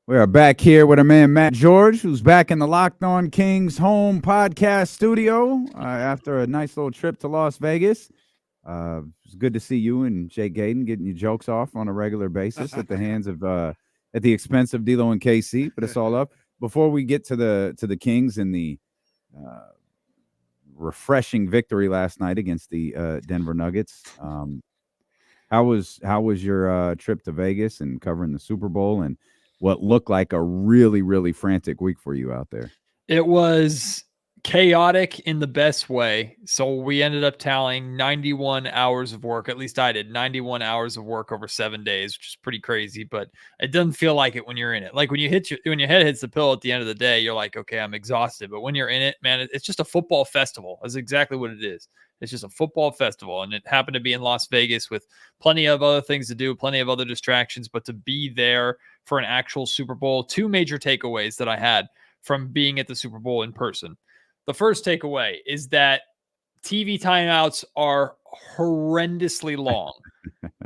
We are back here with our man Matt George, who's back in the Locked On Kings home podcast studio after a nice little trip to Las Vegas. It's good to see you and Jake Gaden getting your jokes off on a regular basis at the hands of at the expense of D'Lo and KC, but it's all up. Before we get to the Kings and the refreshing victory last night against the Denver Nuggets, how was your trip to Vegas and covering the Super Bowl and what looked like a really, really frantic week for you out there? It was chaotic in the best way. So we ended up tallying 91 hours of work. At least I did 91 hours of work over 7 days, which is pretty crazy, but it doesn't feel like it when you're in it. Like when your head hits the pillow at the end of the day, you're like, okay, I'm exhausted. But when you're in it, man, it's just a football festival. That's exactly what it is. It's just a football festival. And it happened to be in Las Vegas with plenty of other things to do, plenty of other distractions, but to be there for an actual Super Bowl. Two major takeaways that I had from being at the Super Bowl in person. The first takeaway is that TV timeouts are horrendously long.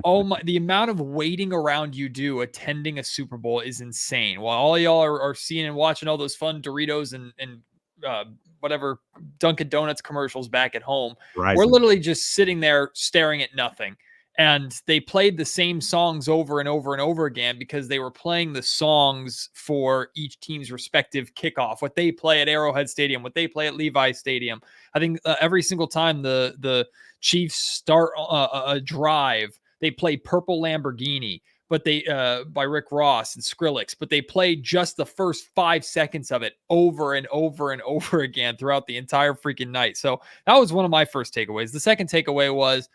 Oh my, the amount of waiting around you do attending a Super Bowl is insane. While all y'all are seeing and watching all those fun Doritos and whatever Dunkin' Donuts commercials back at home, we're literally just sitting there staring at nothing. And they played the same songs over and over and over again because they were playing the songs for each team's respective kickoff, what they play at Arrowhead Stadium, what they play at Levi Stadium. I think every single time the Chiefs start a drive, they play Purple Lamborghini, but they by Rick Ross and Skrillex, but they play just the first 5 seconds of it over and over and over again throughout the entire freaking night. So that was one of my first takeaways. The second takeaway was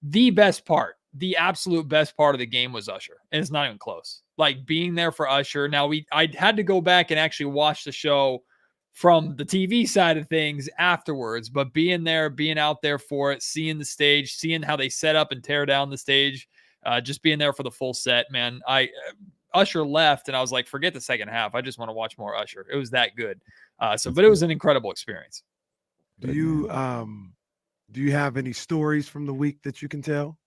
the best part, the absolute best part of the game was Usher. And it's not even close. Like being there for Usher. Now I had to go back and actually watch the show from the TV side of things afterwards, but being there, being out there for it, seeing the stage, seeing how they set up and tear down the stage, just being there for the full set, man. Usher left and I was like, forget the second half. I just want to watch more Usher. It was that good. But it was an incredible experience. Do you have any stories from the week that you can tell?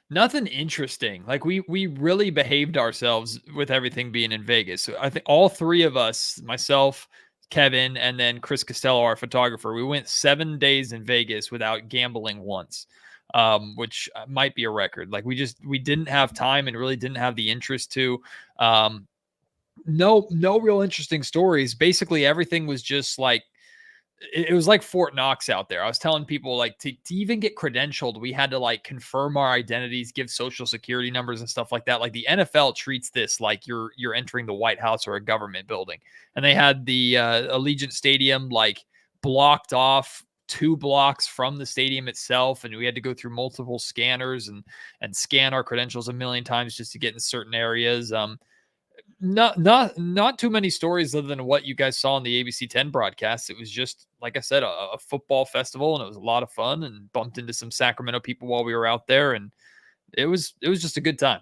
Nothing interesting. Like we really behaved ourselves with everything being in Vegas. So I think all three of us, myself, Kevin, and then Chris Costello, our photographer, we went 7 days in Vegas without gambling once, which might be a record. Like we didn't have time and really didn't have the interest to. No real interesting stories. Basically, everything was just like, it was like Fort Knox out there. I was telling people like to even get credentialed, we had to like confirm our identities, give social security numbers and stuff like that. Like the NFL treats this like you're entering the White House or a government building. And they had the Allegiant Stadium like blocked off 2 blocks from the stadium itself, and we had to go through multiple scanners and scan our credentials a million times just to get in certain areas. Not too many stories other than what you guys saw on the ABC 10 broadcast. It was just, like I said, a football festival, and it was a lot of fun, and bumped into some Sacramento people while we were out there, and it was just a good time.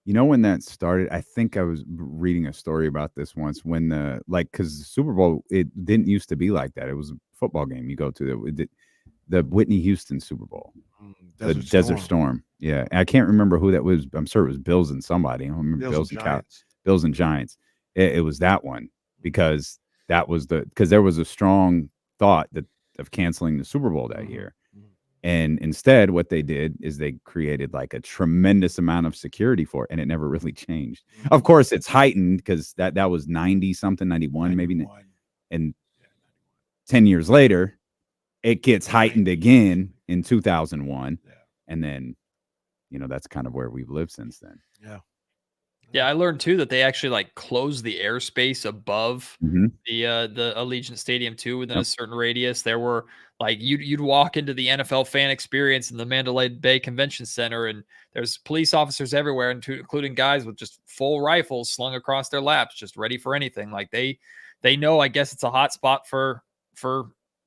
You know, when that started, I think I was reading a story about this once when because the Super Bowl, it didn't used to be like that. It was a football game you go to, the Whitney Houston Super Bowl, Desert Storm. Yeah. And I can't remember who that was. I'm sure it was Bills and somebody. I don't remember Bills and Giants. It was that one because there was a strong thought of canceling the Super Bowl that year. And instead, what they did is they created like a tremendous amount of security for it, and it never really changed. Of course, it's heightened because that was 90 something, 91 maybe. And 10 years later, it gets heightened again in 2001. And then, that's kind of where we've lived since then. Yeah, I learned too that they actually like closed the airspace above the Allegiant Stadium too within a certain radius. There were like you'd walk into the NFL fan experience in the Mandalay Bay Convention Center, and there's police officers everywhere, including guys with just full rifles slung across their laps, just ready for anything. Like they know, I guess it's a hot spot for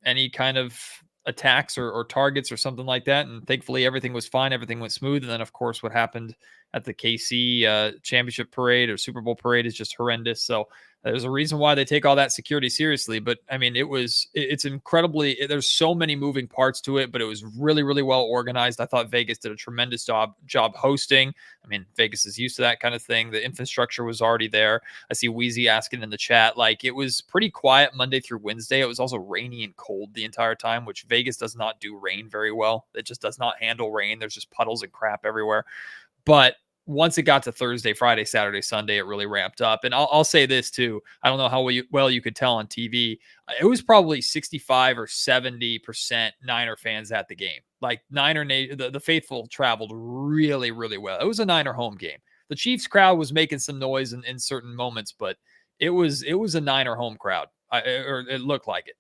any kind of attacks or targets or something like that. And thankfully everything was fine. Everything went smooth. And then of course what happened at the KC championship parade or Super Bowl parade is just horrendous. So there's a reason why they take all that security seriously. But I mean, it's incredibly, there's so many moving parts to it, but it was really, really well organized. I thought Vegas did a tremendous job hosting. I mean, Vegas is used to that kind of thing. The infrastructure was already there. I see Wheezy asking in the chat, like, it was pretty quiet Monday through Wednesday. It was also rainy and cold the entire time, which Vegas does not do rain very well. It just does not handle rain. There's just puddles and crap everywhere. But once it got to Thursday, Friday, Saturday, Sunday, it really ramped up. And I'll say this too. I don't know how well you could tell on TV. It was probably 65 or 70% Niner fans at the game. Like the faithful traveled really, really well. It was a Niner home game. The Chiefs crowd was making some noise in certain moments, but it was a Niner home crowd, or it looked like it.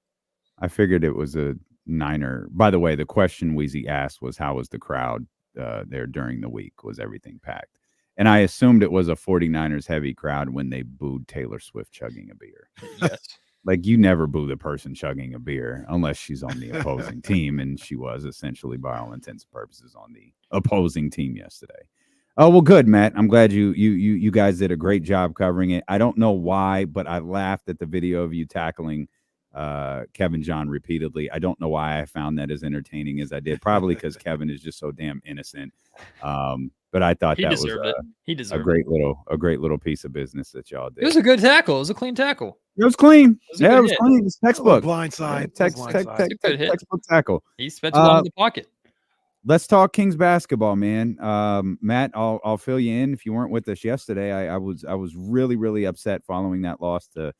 I figured it was a Niner. By the way, the question Wheezy asked was, how was the crowd there during the week? Was everything packed? And I assumed it was a 49ers heavy crowd when they booed Taylor Swift chugging a beer. Yes. Like, you never boo the person chugging a beer unless she's on the opposing team, and she was essentially, by all intents and purposes, on the opposing team yesterday. Oh, well, good, Matt. I'm glad you guys did a great job covering it. I don't know why, but I laughed at the video of you tackling Kevin John repeatedly. I don't know why I found that as entertaining as I did. Probably because Kevin is just so damn innocent. But I thought He that was a great little piece of business that y'all did. It was a good tackle. It was a clean tackle. It was clean. It was clean. It was textbook. Blindside. Textbook tackle. He spent too long in the pocket. Let's talk Kings basketball, man. Matt, I'll fill you in. If you weren't with us yesterday, I was really, really upset following that loss to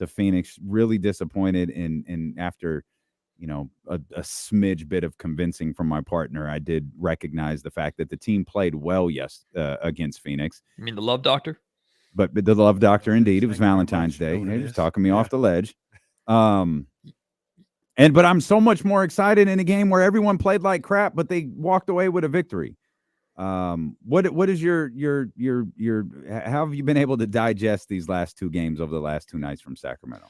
Phoenix. Really disappointed, and after a smidge bit of convincing from my partner, I did recognize the fact that the team played well against Phoenix. You mean the love doctor? But the love doctor, indeed. It was Valentine's Day. He was talking me off the ledge. But I'm so much more excited in a game where everyone played like crap, but they walked away with a victory. What is your how have you been able to digest these last two games over the last two nights from Sacramento?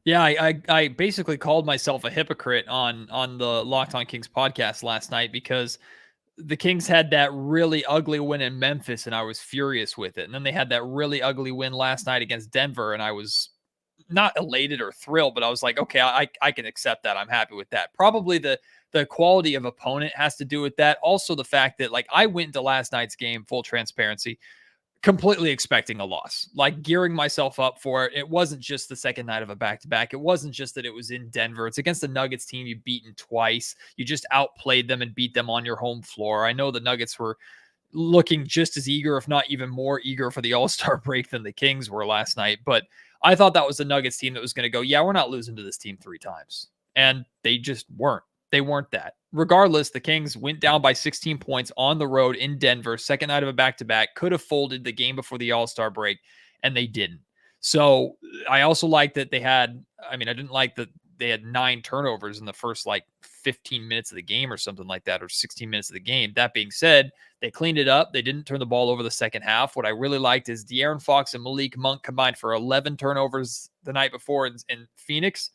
Yeah, I basically called myself a hypocrite on the Locked On Kings podcast last night because the Kings had that really ugly win in Memphis and I was furious with it. And then they had that really ugly win last night against Denver and I was not elated or thrilled, but I was like, okay, I can accept that. I'm happy with that. Probably the quality of opponent has to do with that. Also the fact that, like, I went into last night's game, full transparency, completely expecting a loss, like gearing myself up for it. It wasn't just the second night of a back-to-back. It wasn't just that it was in Denver. It's against the Nuggets team you've beaten twice. You just outplayed them and beat them on your home floor. I know the Nuggets were looking just as eager, if not even more eager, for the All-Star break than the Kings were last night. But I thought that was the Nuggets team that was going to go, yeah, we're not losing to this team 3 times. And they just weren't. They weren't that. Regardless, the Kings went down by 16 points on the road in Denver, second night of a back-to-back, could have folded the game before the All-Star break, and they didn't. So I also like that I didn't like that they had 9 turnovers in the first 15 minutes of the game or something like that, or 16 minutes of the game. That being said, they cleaned it up. They didn't turn the ball over the second half. What I really liked is De'Aaron Fox and Malik Monk combined for 11 turnovers the night before in Phoenix.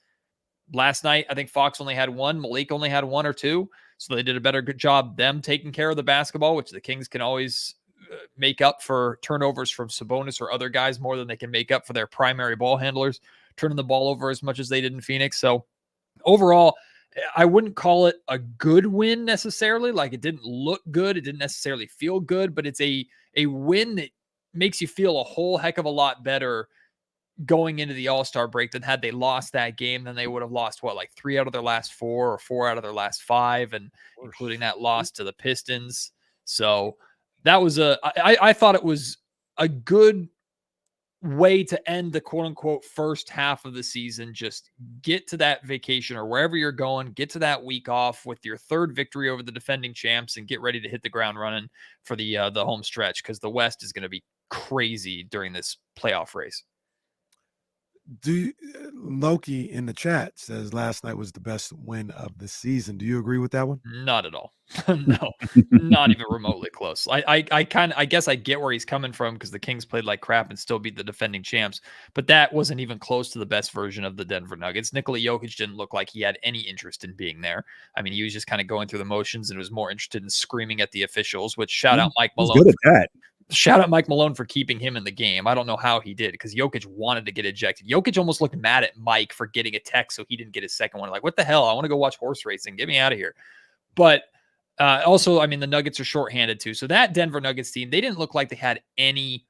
Last night, I think Fox only had 1. Malik only had 1 or 2. So they did a good job them taking care of the basketball, which the Kings can always make up for turnovers from Sabonis or other guys more than they can make up for their primary ball handlers, turning the ball over as much as they did in Phoenix. So overall, I wouldn't call it a good win necessarily. Like, it didn't look good. It didn't necessarily feel good, but it's a win that makes you feel a whole heck of a lot better going into the All-Star break than had they lost that game. Then they would have lost 3 out of their last 4 or 4 out of their last 5, and including that loss to the Pistons. So that was I thought it was a good way to end the quote unquote first half of the season. Just get to that vacation or wherever you're going, get to that week off with your 3rd victory over the defending champs and get ready to hit the ground running for the home stretch, because the West is going to be crazy during this playoff race. Loki in the chat says last night was the best win of the season. Do you agree with that one? Not at all. No, not even remotely close. I guess I get where he's coming from, because the Kings played like crap and still beat the defending champs, but that wasn't even close to the best version of the Denver Nuggets. Nikola Jokic didn't look like he had any interest in being there. I mean, he was just kind of going through the motions and was more interested in screaming at the officials, which shout out Mike Malone. He's good at that. shout out Mike Malone for keeping him in the game. I don't know how he did because Jokic wanted to get ejected. Jokic almost looked mad at Mike for getting a text so he didn't get his second one. Like, what the hell? I want to go watch horse racing. Get me out of here. But also, I mean, the Nuggets are shorthanded too. So that Denver Nuggets team, they didn't look like they had any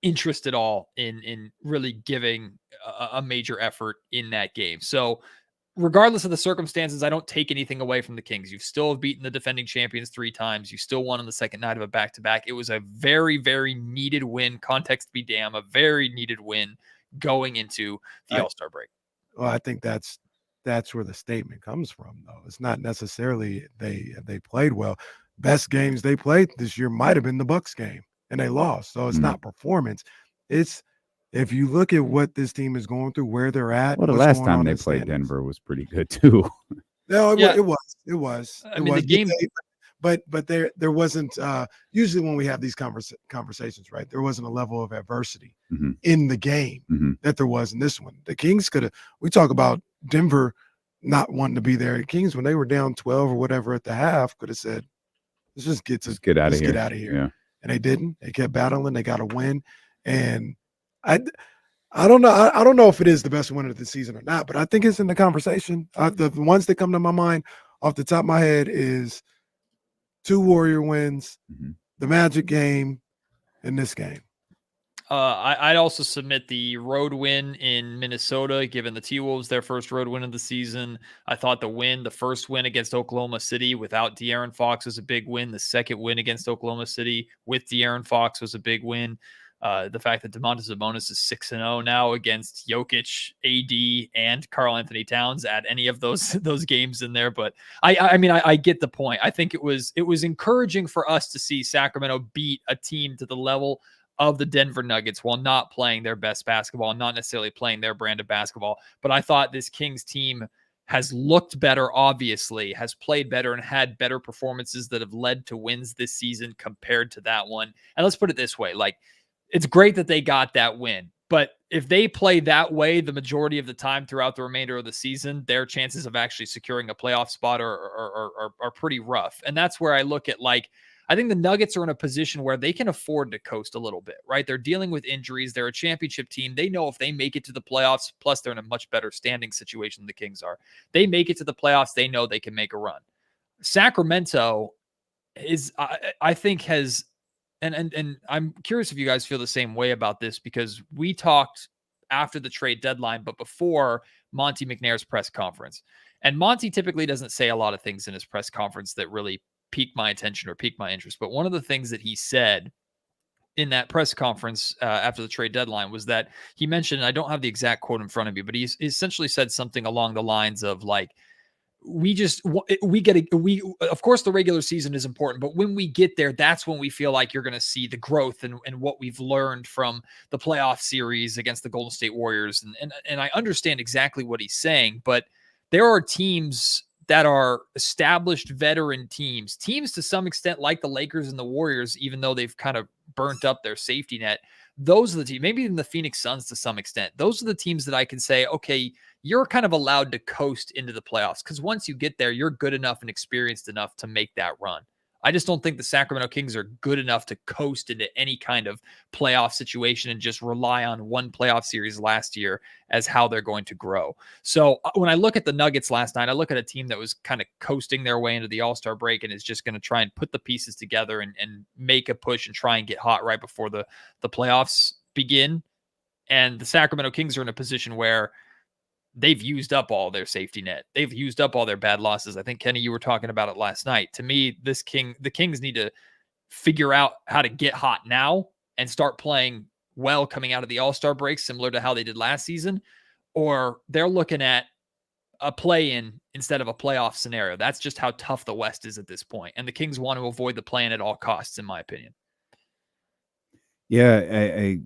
interest at all in really giving a major effort in that game. So regardless of the circumstances, I don't take anything away from the Kings. You still have beaten the defending champions 3 times. You still won on the second night of a back-to-back. It was a very, very needed win. Context be damn, a very needed win going into the All-Star break. Well, I think that's where the statement comes from, though. It's not necessarily they played well. Best games they played this year might have been the Bucks game, and they lost. So it's not performance. It's if you look at what this team is going through, where they're at. Well, the last time they played Denver was pretty good too. No, it was. I mean, the game, but there wasn't. Usually, when we have these conversations, right, there wasn't a level of adversity in the game that there was in this one. The Kings could have. We talk about Denver not wanting to be there. The Kings, when they were down 12 or whatever at the half, could have said, "Let's just get out of here." Get out of here. Yeah. And they didn't. They kept battling. They got a win, and I don't know. I don't know if it is the best win of the season or not, but I think it's in the conversation. The ones that come to my mind off the top of my head is 2 Warrior wins, the Magic game, and this game. I'd also submit the road win in Minnesota, given the T-Wolves their first road win of the season. I thought the first win against Oklahoma City without De'Aaron Fox was a big win. The second win against Oklahoma City with De'Aaron Fox was a big win. The fact that Domantas Sabonis is 6-0 now against Jokic, AD, and Karl Anthony Towns, add any of those games in there. But I mean, I get the point. I think it was encouraging for us to see Sacramento beat a team to the level of the Denver Nuggets while not playing their best basketball, not necessarily playing their brand of basketball. But I thought this Kings team has looked better, obviously, has played better and had better performances that have led to wins this season compared to that one. And let's put it this way, like, it's great that they got that win, but if they play that way the majority of the time throughout the remainder of the season, their chances of actually securing a playoff spot are pretty rough. And that's where I look at, like, I think the Nuggets are in a position where they can afford to coast a little bit, right? They're dealing with injuries. They're a championship team. They know if they make it to the playoffs, plus they're in a much better standing situation than the Kings are. They make it to the playoffs. They know they can make a run. Sacramento is, I think, has, and I'm curious if you guys feel the same way about this, because we talked after the trade deadline, but before Monty McNair's press conference. And Monty typically doesn't say a lot of things in his press conference that really piqued my attention or piqued my interest. But one of the things that he said in that press conference after the trade deadline was that he mentioned, I don't have the exact quote in front of me, but he essentially said something along the lines of, like, of course the regular season is important, but when we get there, that's when we feel like you're going to see the growth and what we've learned from the playoff series against the Golden State Warriors. And I understand exactly what he's saying, but there are teams that are established veteran teams to some extent, like the Lakers and the Warriors, even though they've kind of burnt up their safety net. Those are the teams, maybe even the Phoenix Suns to some extent. Those are the teams that I can say, okay, you're kind of allowed to coast into the playoffs, because once you get there, you're good enough and experienced enough to make that run. I just don't think the Sacramento Kings are good enough to coast into any kind of playoff situation and just rely on one playoff series last year as how they're going to grow. So when I look at the Nuggets last night, I look at a team that was kind of coasting their way into the All-Star break and is just going to try and put the pieces together and make a push and try and get hot right before the playoffs begin. And the Sacramento Kings are in a position where they've used up all their safety net. They've used up all their bad losses. I think, Kenny, you were talking about it last night. To me, the Kings need to figure out how to get hot now and start playing well coming out of the All-Star break, similar to how they did last season, or they're looking at a play-in instead of a playoff scenario. That's just how tough the West is at this point. And the Kings want to avoid the play-in at all costs, in my opinion. Yeah, I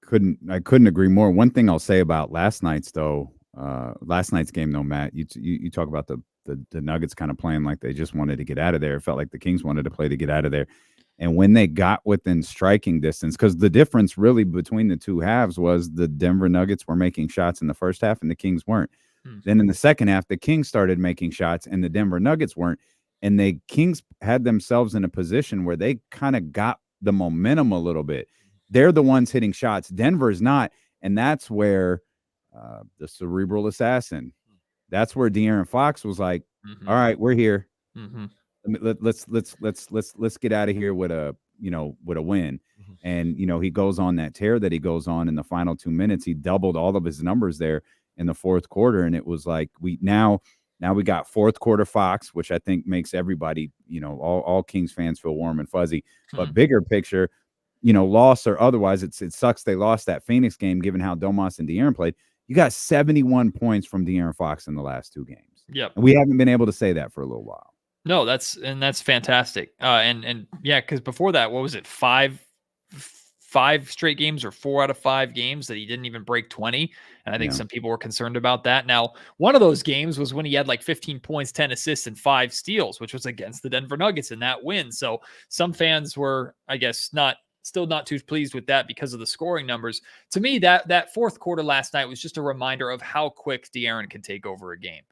couldn't agree more. One thing I'll say about last night's game though, Matt, you talk about the Nuggets kind of playing like they just wanted to get out of there. It felt like the Kings wanted to play to get out of there. And when they got within striking distance, because the difference really between the two halves was the Denver Nuggets were making shots in the first half and the Kings weren't. Then in the second half, the Kings started making shots and the Denver Nuggets weren't. And the Kings had themselves in a position where they kind of got the momentum a little bit. They're the ones hitting shots. Denver's not. And that's where the cerebral assassin, that's where De'Aaron Fox was like, all right, we're here. Let's get out of here with a win. And he goes on that tear that he goes on in the final 2 minutes. He doubled all of his numbers there in the fourth quarter, and it was like we got fourth quarter Fox, which I think makes everybody, all Kings fans feel warm and fuzzy. But bigger picture, loss or otherwise, it sucks they lost that Phoenix game given how Domas and De'Aaron played. You got 71 points from De'Aaron Fox in the last 2 games. Yep. And we haven't been able to say that for a little while. No, that's fantastic. And yeah, because before that, what was it? Five straight games or 4 out of 5 games that he didn't even break 20. And I think some people were concerned about that. Now, one of those games was when he had like 15 points, 10 assists, and 5 steals, which was against the Denver Nuggets in that win. So some fans were, I guess, still not too pleased with that because of the scoring numbers. To me, that fourth quarter last night was just a reminder of how quick De'Aaron can take over a game.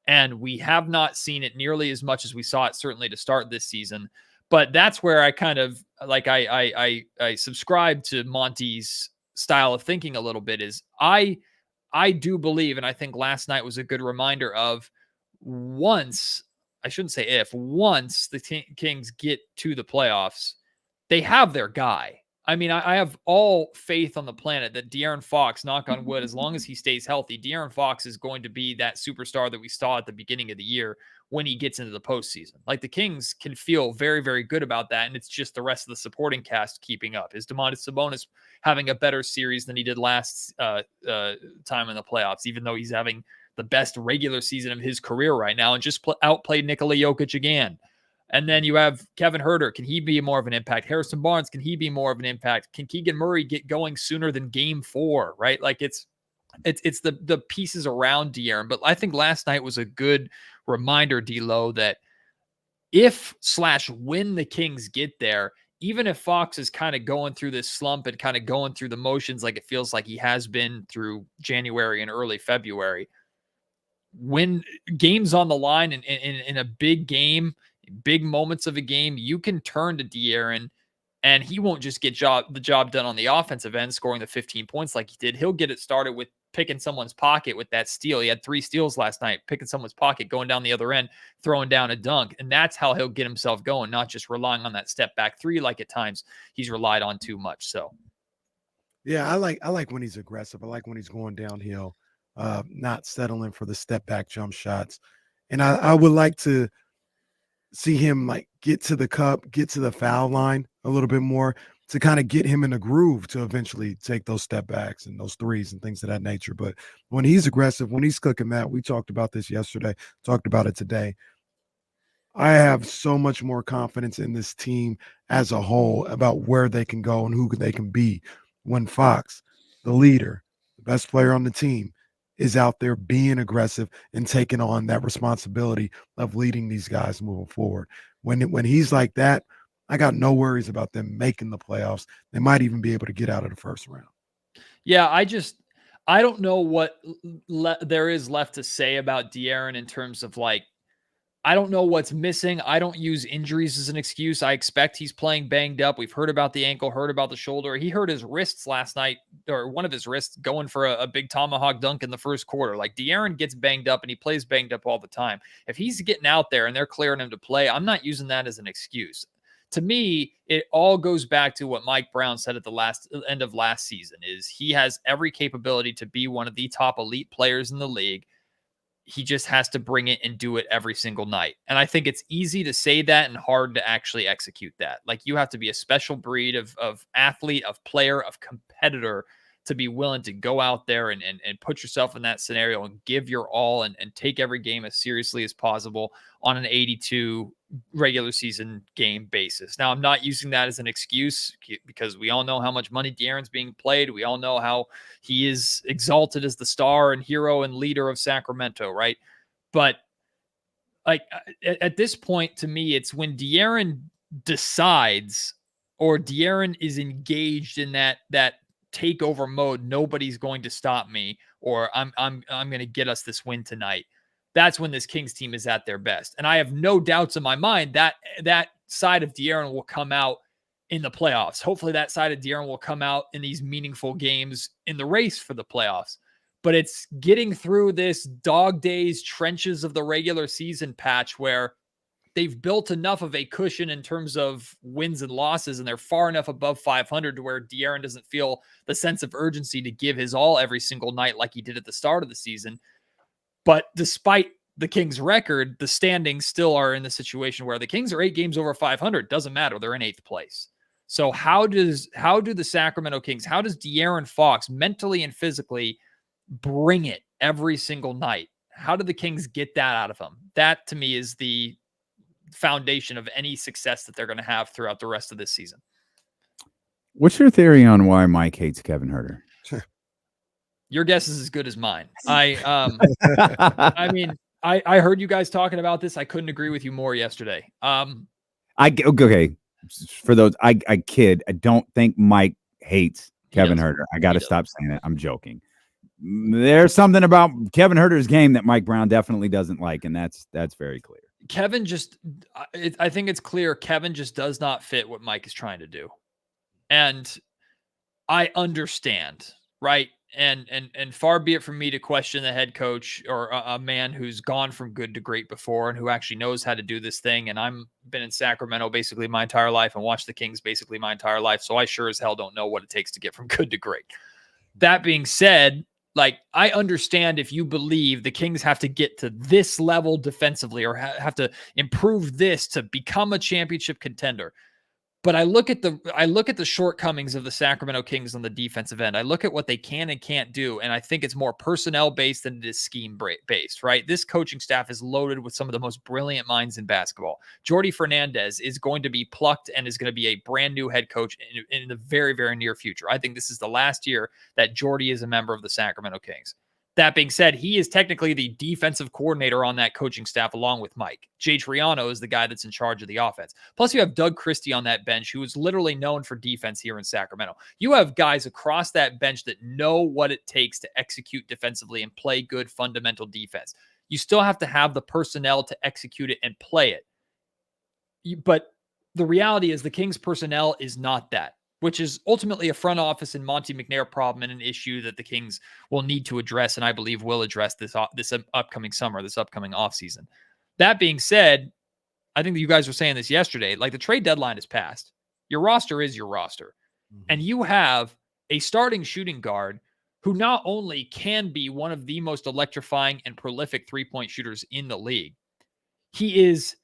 And we have not seen it nearly as much as we saw it certainly to start this season. But that's where I kind of like I subscribe to Monty's style of thinking a little bit. Is I do believe, and I think last night was a good reminder of once the Kings get to the playoffs, they have their guy. I mean, I have all faith on the planet that De'Aaron Fox, knock on wood, as long as he stays healthy, De'Aaron Fox is going to be that superstar that we saw at the beginning of the year when he gets into the postseason. Like, the Kings can feel very, very good about that, and it's just the rest of the supporting cast keeping up. Is Domantas Sabonis having a better series than he did last time in the playoffs, even though he's having the best regular season of his career right now and just outplayed Nikola Jokic again? And then you have Kevin Huerter. Can he be more of an impact? Harrison Barnes, can he be more of an impact? Can Keegan Murray get going sooner than game 4, right? Like, it's the pieces around De'Aaron. But I think last night was a good reminder, D-Lo, that when the Kings get there, even if Fox is kind of going through this slump and kind of going through the motions like it feels like he has been through January and early February, when games on the line in a big game, big moments of a game, you can turn to De'Aaron and he won't just get the job done on the offensive end, scoring the 15 points like he did. He'll get it started with picking someone's pocket with that steal. He had 3 steals last night, picking someone's pocket, going down the other end, throwing down a dunk. And that's how he'll get himself going, not just relying on that step back 3 like at times he's relied on too much. So yeah, I like when he's aggressive. I like when he's going downhill, not settling for the step back jump shots. And I would like to see him like get to the cup, get to the foul line a little bit more to kind of get him in a groove to eventually take those step backs and those threes and things of that nature. But when he's aggressive, when he's cooking that, we talked about this yesterday, talked about it today. I have so much more confidence in this team as a whole about where they can go and who they can be when Fox, the leader, the best player on the team, is out there being aggressive and taking on that responsibility of leading these guys moving forward. When he's like that, I got no worries about them making the playoffs. They might even be able to get out of the first round. Yeah, I don't know what there is left to say about De'Aaron in terms of like, I don't know what's missing. I don't use injuries as an excuse. I expect he's playing banged up. We've heard about the ankle, heard about the shoulder. He hurt his wrists last night, or one of his wrists, going for a big tomahawk dunk in the first quarter. Like, De'Aaron gets banged up and he plays banged up all the time. If he's getting out there and they're clearing him to play, I'm not using that as an excuse. To me, it all goes back to what Mike Brown said at the end of last season, is he has every capability to be one of the top elite players in the league. He just has to bring it and do it every single night. And I think it's easy to say that and hard to actually execute that. Like, you have to be a special breed of athlete, of player, of competitor to be willing to go out there and put yourself in that scenario and give your all and take every game as seriously as possible on an 82 regular season game basis. Now, I'm not using that as an excuse because we all know how much money De'Aaron's being played. We all know how he is exalted as the star and hero and leader of Sacramento, right? But like at this point, to me, it's when De'Aaron decides, or De'Aaron is engaged in that takeover mode, nobody's going to stop me, or I'm going to get us this win tonight. That's when this Kings team is at their best. And I have no doubts in my mind that that side of De'Aaron will come out in the playoffs. Hopefully that side of De'Aaron will come out in these meaningful games in the race for the playoffs. But it's getting through this dog days trenches of the regular season patch where they've built enough of a cushion in terms of wins and losses, and they're far enough above 500 to where De'Aaron doesn't feel the sense of urgency to give his all every single night like he did at the start of the season. But despite the Kings' record, the standings still are in the situation where the Kings are 8 games over 500. Doesn't matter. They're in 8th place. So how do the Sacramento Kings, how does De'Aaron Fox mentally and physically bring it every single night? How do the Kings get that out of him? That to me is the foundation of any success that they're going to have throughout the rest of this season. What's your theory on why Mike hates Kevin Huerter? Your guess is as good as mine. I mean, I heard you guys talking about this. I couldn't agree with you more yesterday. Okay. For those, I kid. I don't think Mike hates Kevin Huerter. I got to stop saying it. I'm joking. There's something about Kevin Huerter's game that Mike Brown definitely doesn't like, and that's very clear. Kevin just, I think it's clear Kevin just does not fit what Mike is trying to do. And I understand, right? And far be it from me to question the head coach or a man who's gone from good to great before and who actually knows how to do this thing. And I'm been in Sacramento basically my entire life and watched the Kings basically my entire life. So I sure as hell don't know what it takes to get from good to great. That being said, like, I understand if you believe the Kings have to get to this level defensively or have to improve this to become a championship contender. But I look at the shortcomings of the Sacramento Kings on the defensive end. I look at what they can and can't do, and I think it's more personnel based than it is scheme based, right? This coaching staff is loaded with some of the most brilliant minds in basketball. Jordi Fernandez is going to be plucked and is going to be a brand new head coach in the very, very near future. I think this is the last year that Jordi is a member of the Sacramento Kings. That being said, he is technically the defensive coordinator on that coaching staff along with Mike. Jay Triano is the guy that's in charge of the offense. Plus, you have Doug Christie on that bench, who is literally known for defense here in Sacramento. You have guys across that bench that know what it takes to execute defensively and play good fundamental defense. You still have to have the personnel to execute it and play it. But the reality is the Kings personnel is not that, which is ultimately a front office and Monty McNair problem and an issue that the Kings will need to address, and I believe will address this upcoming summer, this upcoming offseason. That being said, I think that you guys were saying this yesterday, like the trade deadline is passed. Your roster is your roster. Mm-hmm. And you have a starting shooting guard who not only can be one of the most electrifying and prolific three-point shooters in the league, he is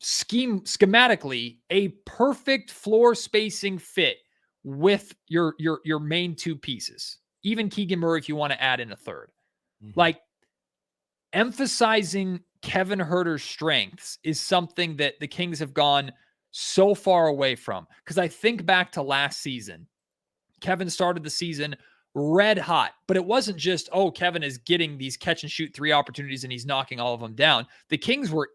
schematically a perfect floor spacing fit with your main two pieces. Even Keegan Murray, if you want to add in a third. Mm-hmm. Like, emphasizing Kevin Huerter's strengths is something that the Kings have gone so far away from. Because I think back to last season, Kevin started the season red hot, but it wasn't just, oh, Kevin is getting these catch and shoot 3 opportunities and he's knocking all of them down. The Kings were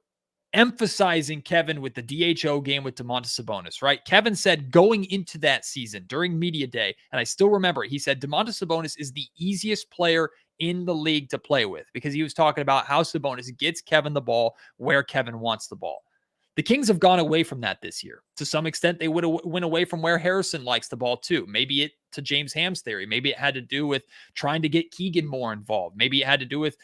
emphasizing Kevin with the DHO game with Domantas Sabonis, right? Kevin said going into that season during media day, and I still remember it, he said Domantas Sabonis is the easiest player in the league to play with because he was talking about how Sabonis gets Kevin the ball where Kevin wants the ball. The Kings have gone away from that this year. To some extent, they would have went away from where Harrison likes the ball too. Maybe it to James Ham's theory. Maybe it had to do with trying to get Keegan more involved. Maybe it had to do with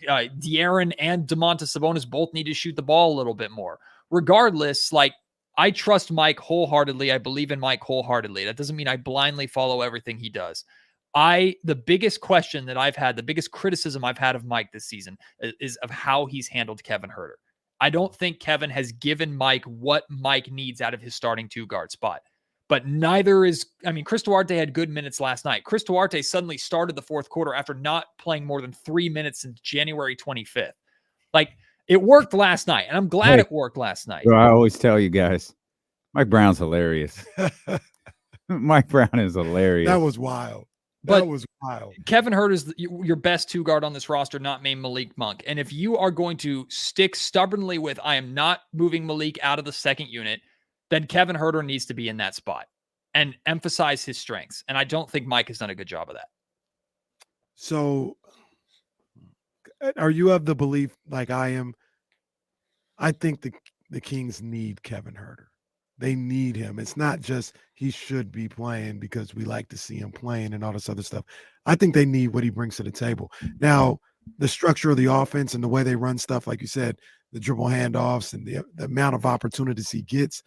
De'Aaron and Domantas Sabonis both need to shoot the ball a little bit more. Regardless, like, I trust Mike wholeheartedly. I believe in Mike wholeheartedly. That doesn't mean I blindly follow everything he does. The biggest question that I've had, the biggest criticism I've had of Mike this season is of how he's handled Kevin Huerter. I don't think Kevin has given Mike what Mike needs out of his starting 2-guard spot. But Chris Duarte had good minutes last night. Chris Duarte suddenly started the fourth quarter after not playing more than 3 minutes since January 25th. Like, it worked last night, and I'm glad it worked last night. Well, I always tell you guys, Mike Brown's hilarious. Mike Brown is hilarious. That was wild. That was wild. Kevin Huerter is your best 2-guard on this roster, not named Malik Monk. And if you are going to stick stubbornly with, I am not moving Malik out of the second unit, then Kevin Huerter needs to be in that spot and emphasize his strengths. And I don't think Mike has done a good job of that. So are you of the belief, like I am, I think the Kings need Kevin Huerter. They need him. It's not just he should be playing because we like to see him playing and all this other stuff. I think they need what he brings to the table. Now, the structure of the offense and the way they run stuff, like you said, the dribble handoffs and the amount of opportunities he gets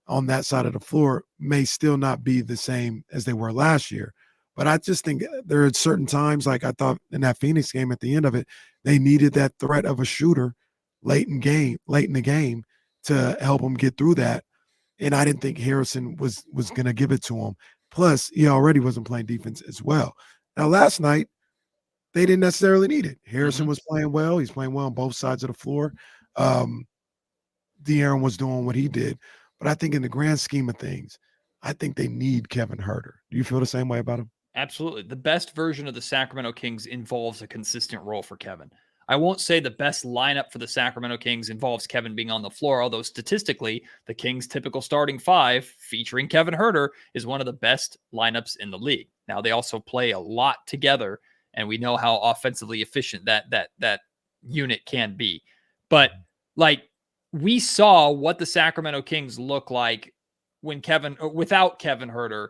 on that side of the floor may still not be the same as they were last year. But I just think there are certain times, like I thought in that Phoenix game at the end of it, they needed that threat of a shooter late in the game to help them get through that. And I didn't think Harrison was going to give it to him. Plus, he already wasn't playing defense as well. Now, last night, they didn't necessarily need it. Harrison was playing well. He's playing well on both sides of the floor. De'Aaron was doing what he did. But I think in the grand scheme of things, I think they need Kevin Huerter. Do you feel the same way about him? Absolutely. The best version of the Sacramento Kings involves a consistent role for Kevin. I won't say the best lineup for the Sacramento Kings involves Kevin being on the floor, although statistically, the Kings' typical starting five featuring Kevin Huerter is one of the best lineups in the league. Now, they also play a lot together, and we know how offensively efficient that unit can be. But like we saw what the Sacramento Kings look like without Kevin Huerter,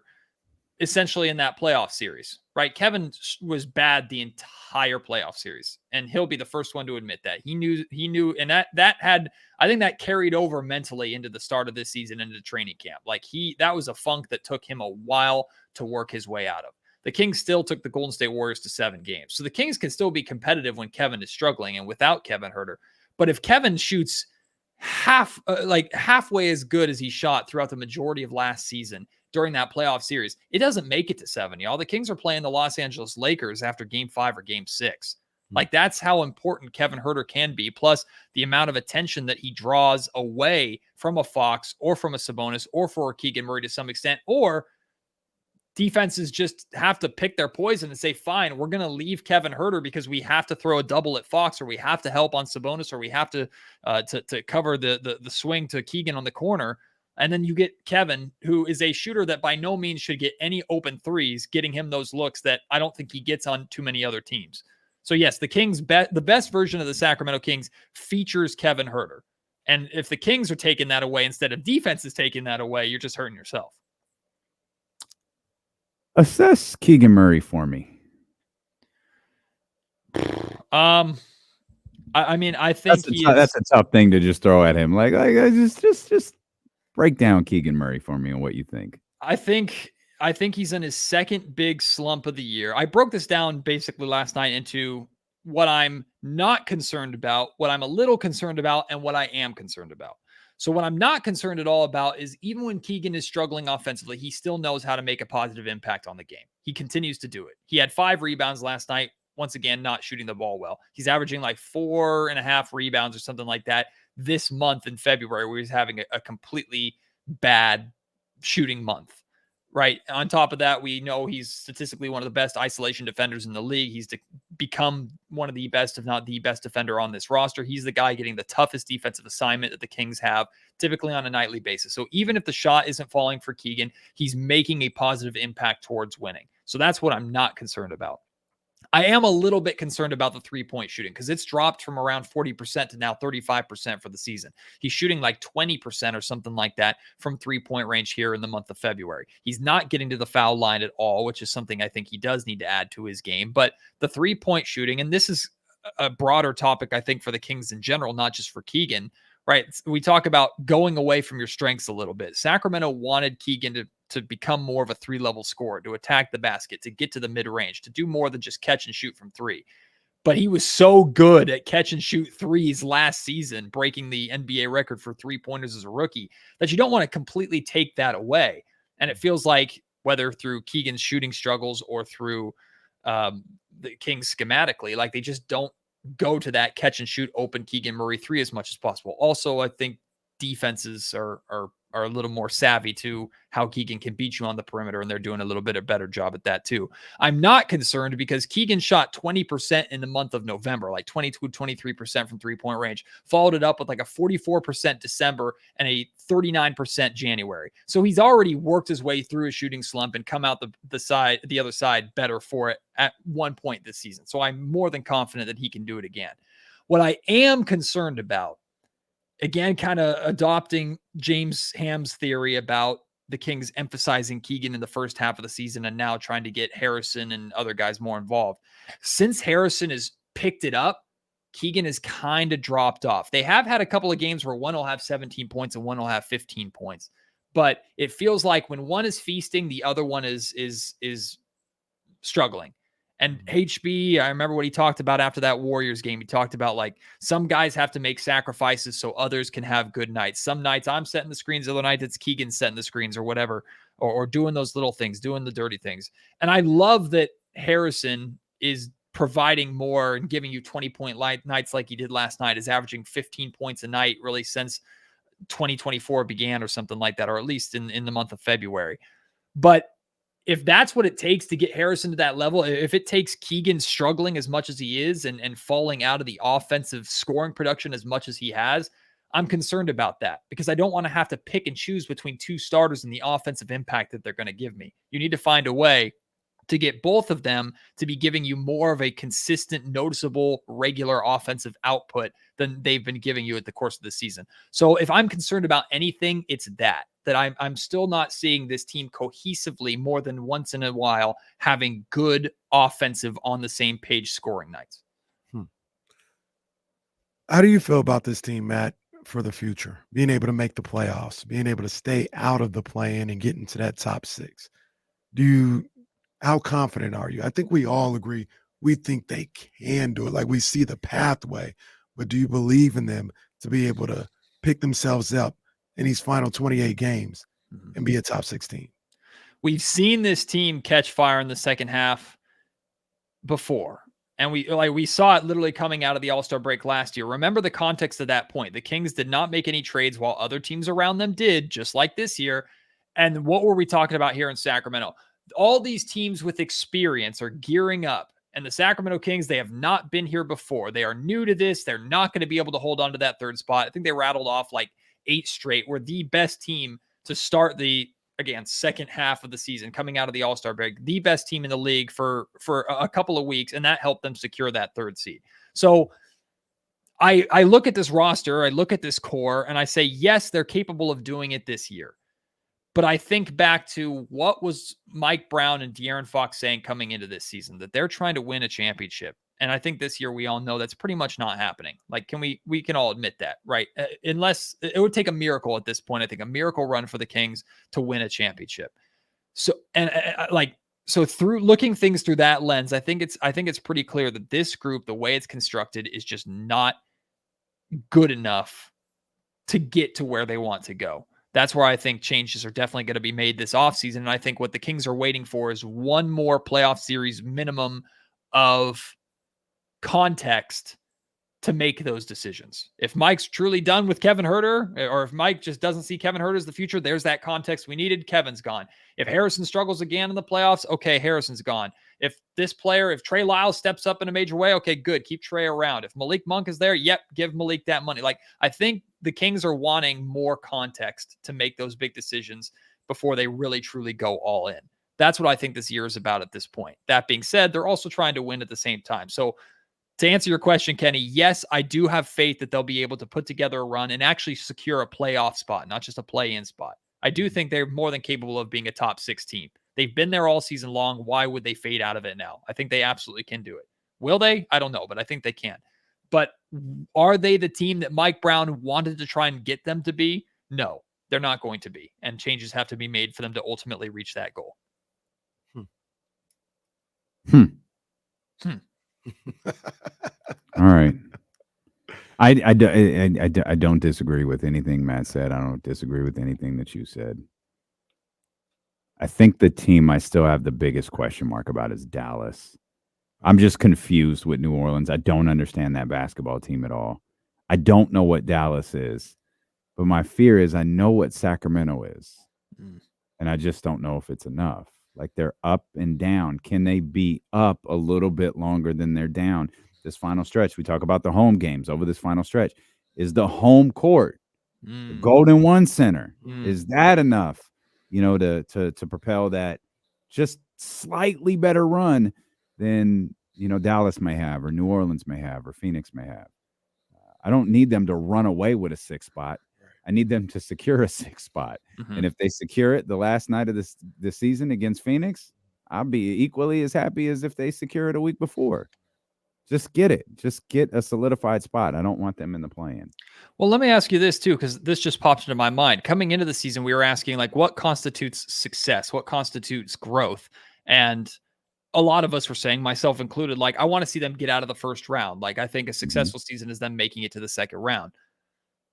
essentially in that playoff series, right? Kevin was bad the entire playoff series, and he'll be the first one to admit that. He knew, and I think that carried over mentally into the start of this season, into training camp. Like that was a funk that took him a while to work his way out of. The Kings still took the Golden State Warriors to 7 games. So the Kings can still be competitive when Kevin is struggling and without Kevin Huerter. But if Kevin shoots halfway as good as he shot throughout the majority of last season during that playoff series, it doesn't make it to 7, y'all. The Kings are playing the Los Angeles Lakers after game 5 or game 6. Like, that's how important Kevin Huerter can be, plus the amount of attention that he draws away from a Fox or from a Sabonis or for a Keegan Murray to some extent, or defenses just have to pick their poison and say, fine, we're going to leave Kevin Huerter because we have to throw a double at Fox, or we have to help on Sabonis, or we have to cover the swing to Keegan on the corner. And then you get Kevin, who is a shooter that by no means should get any open threes, getting him those looks that I don't think he gets on too many other teams. So yes, the Kings, the best version of the Sacramento Kings features Kevin Huerter. And if the Kings are taking that away instead of defense is taking that away, you're just hurting yourself. Assess Keegan Murray for me. I mean, I think that's a tough thing to just throw at him. Like just break down Keegan Murray for me and what you think. I think he's in his second big slump of the year. I broke this down basically last night into what I'm not concerned about, what I'm a little concerned about, and what I am concerned about. So what I'm not concerned at all about is even when Keegan is struggling offensively, he still knows how to make a positive impact on the game. He continues to do it. He had 5 rebounds last night. Once again, not shooting the ball well. He's averaging like 4.5 rebounds or something like that this month in February, where he's having a completely bad shooting month. Right. On top of that, we know he's statistically one of the best isolation defenders in the league. He's become one of the best, if not the best defender on this roster. He's the guy getting the toughest defensive assignment that the Kings have typically on a nightly basis. So even if the shot isn't falling for Keegan, he's making a positive impact towards winning. So that's what I'm not concerned about. I am a little bit concerned about the 3-point shooting because it's dropped from around 40% to now 35% for the season. He's shooting like 20% or something like that from 3-point range here in the month of February. He's not getting to the foul line at all, which is something I think he does need to add to his game. But the 3-point shooting, and this is a broader topic, I think, for the Kings in general, not just for Keegan, right? We talk about going away from your strengths a little bit. Sacramento wanted Keegan to become more of a 3-level scorer, to attack the basket, to get to the mid-range, to do more than just catch and shoot from 3. But he was so good at catch and shoot threes last season, breaking the NBA record for 3-pointers as a rookie, that you don't want to completely take that away. And it feels like whether through Keegan's shooting struggles or through the Kings schematically, like they just don't go to that catch and shoot open Keegan Murray 3 as much as possible. Also, I think defenses are a little more savvy to how Keegan can beat you on the perimeter, and they're doing a little bit of better job at that too. I'm not concerned because Keegan shot 20% in the month of November, like 22, 23% from 3-point range, followed it up with like a 44% December and a 39% January. So he's already worked his way through a shooting slump and come out the other side better for it at one point this season. So I'm more than confident that he can do it again. What I am concerned about again, kind of adopting James Ham's theory about the Kings emphasizing Keegan in the first half of the season and now trying to get Harrison and other guys more involved. Since Harrison has picked it up, Keegan has kind of dropped off. They have had a couple of games where one will have 17 points and one will have 15 points. But it feels like when one is feasting, the other one is struggling. And HB, I remember what he talked about after that Warriors game. He talked about like some guys have to make sacrifices so others can have good nights. Some nights I'm setting the screens, other nights it's Keegan setting the screens or whatever, or doing those little things, doing the dirty things. And I love that Harrison is providing more and giving you 20-point nights like he did last night, is averaging 15 points a night really since 2024 began or something like that, or at least in the month of February. But if that's what it takes to get Harrison to that level, if it takes Keegan struggling as much as he is and falling out of the offensive scoring production as much as he has, I'm concerned about that because I don't want to have to pick and choose between two starters and the offensive impact that they're going to give me. You need to find a way to get both of them to be giving you more of a consistent, noticeable, regular offensive output than they've been giving you at the course of the season. So if I'm concerned about anything, it's that I'm still not seeing this team cohesively more than once in a while having good offensive on the same page scoring nights. How do you feel about this team, Matt, for the future? Being able to make the playoffs, being able to stay out of the play-in and get into that top six. How confident are you? I think we all agree we think they can do it. Like we see the pathway, but do you believe in them to be able to pick themselves up in these final 28 games and be a top 16? We've seen this team catch fire in the second half before. And we saw it literally coming out of the All-Star break last year. Remember the context of that point. The Kings did not make any trades while other teams around them did, just like this year. And what were we talking about here in Sacramento? All these teams with experience are gearing up. And the Sacramento Kings, they have not been here before. They are new to this. They're not going to be able to hold on to that third spot. I think they rattled off like 8 straight. We're the best team to start the, again, second half of the season coming out of the All-Star break, the best team in the league for a couple of weeks, and that helped them secure that third seed. So I look at this roster, I look at this core, and I say, yes, they're capable of doing it this year. But I think back to what was Mike Brown and De'Aaron Fox saying coming into this season, that they're trying to win a championship. And I think this year we all know that's pretty much not happening. Like, we can all admit that, right? Unless it would take a miracle at this point. I think a miracle run for the Kings to win a championship. So, so through looking things through that lens, I think it's pretty clear that this group, the way it's constructed, is just not good enough to get to where they want to go. That's where I think changes are definitely going to be made this offseason. And I think what the Kings are waiting for is one more playoff series minimum of context to make those decisions. If Mike's truly done with Kevin Huerter, or if Mike just doesn't see Kevin Huerter as the future, there's that context we needed. Kevin's gone. If Harrison struggles again in the playoffs, okay, Harrison's gone. If Trey Lyles steps up in a major way, okay, good. Keep Trey around. If Malik Monk is there, yep, give Malik that money. Like, I think the Kings are wanting more context to make those big decisions before they really, truly go all in. That's what I think this year is about at this point. That being said, they're also trying to win at the same time. So to answer your question, Kenny, yes, I do have faith that they'll be able to put together a run and actually secure a playoff spot, not just a play-in spot. I do think they're more than capable of being a top 6 team. They've been there all season long. Why would they fade out of it now? I think they absolutely can do it. Will they? I don't know, but I think they can. But are they the team that Mike Brown wanted to try and get them to be? No, they're not going to be. And changes have to be made for them to ultimately reach that goal. All right. I don't disagree with anything Matt said. I don't disagree with anything that you said. I think the team I still have the biggest question mark about is Dallas. I'm just confused with New Orleans. I don't understand that basketball team at all. I don't know what Dallas is, but my fear is I know what Sacramento is, and I just don't know if it's enough. Like, they're up and down. Can they be up a little bit longer than they're down? This final stretch, we talk about the home games over this final stretch. Is the home court, the Golden One Center, is that enough, to propel that just slightly better run than, Dallas may have, or New Orleans may have, or Phoenix may have? I don't need them to run away with a 6th spot. I need them to secure a 6th spot. Mhm. And if they secure it the last night of this season against Phoenix, I'll be equally as happy as if they secure it a week before. Just get it. Just get a solidified spot. I don't want them in the play-in. Well, let me ask you this too, because this just popped into my mind. Coming into the season, we were asking, like, what constitutes success? What constitutes growth? And a lot of us were saying, myself included, like, I want to see them get out of the first round. Like, I think a successful season is them making it to the second round.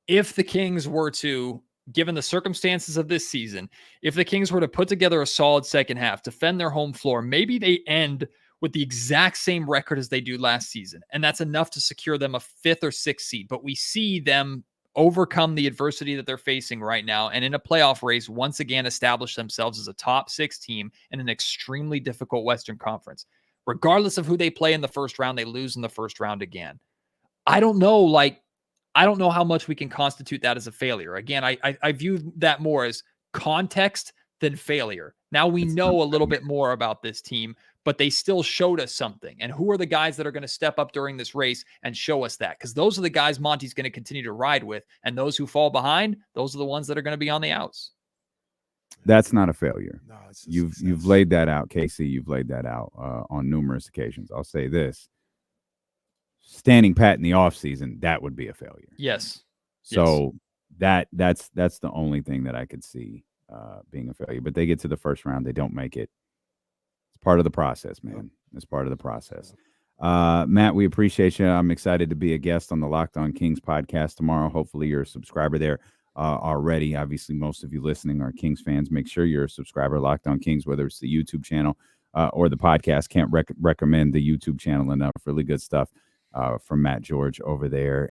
If the Kings were to, given the circumstances of this season, if the Kings were to put together a solid second half, defend their home floor, maybe they end with the exact same record as they do last season. And that's enough to secure them a 5th or 6th seed. But we see them overcome the adversity that they're facing right now, and in a playoff race, once again establish themselves as a top 6 team in an extremely difficult Western Conference. Regardless of who they play in the first round, they lose in the first round again. I don't know how much we can constitute that as a failure. Again, I view that more as context than failure. Now we know a little bit more about this team, but they still showed us something. And who are the guys that are going to step up during this race and show us that? Because those are the guys Monty's going to continue to ride with. And those who fall behind, those are the ones that are going to be on the outs. That's not a failure. No, it's You've laid that out, Casey. You've laid that out on numerous occasions. I'll say this. Standing pat in the offseason, that would be a failure. Yes. So that's the only thing that I could see being a failure. But they get to the first round, they don't make it. It's part of the process, man. It's part of the process. Matt, we appreciate you. I'm excited to be a guest on the Locked On Kings podcast tomorrow. Hopefully you're a subscriber there already. Obviously, most of you listening are Kings fans. Make sure you're a subscriber, Locked On Kings, whether it's the YouTube channel or the podcast. Can't recommend the YouTube channel enough. Really good stuff from Matt George over there.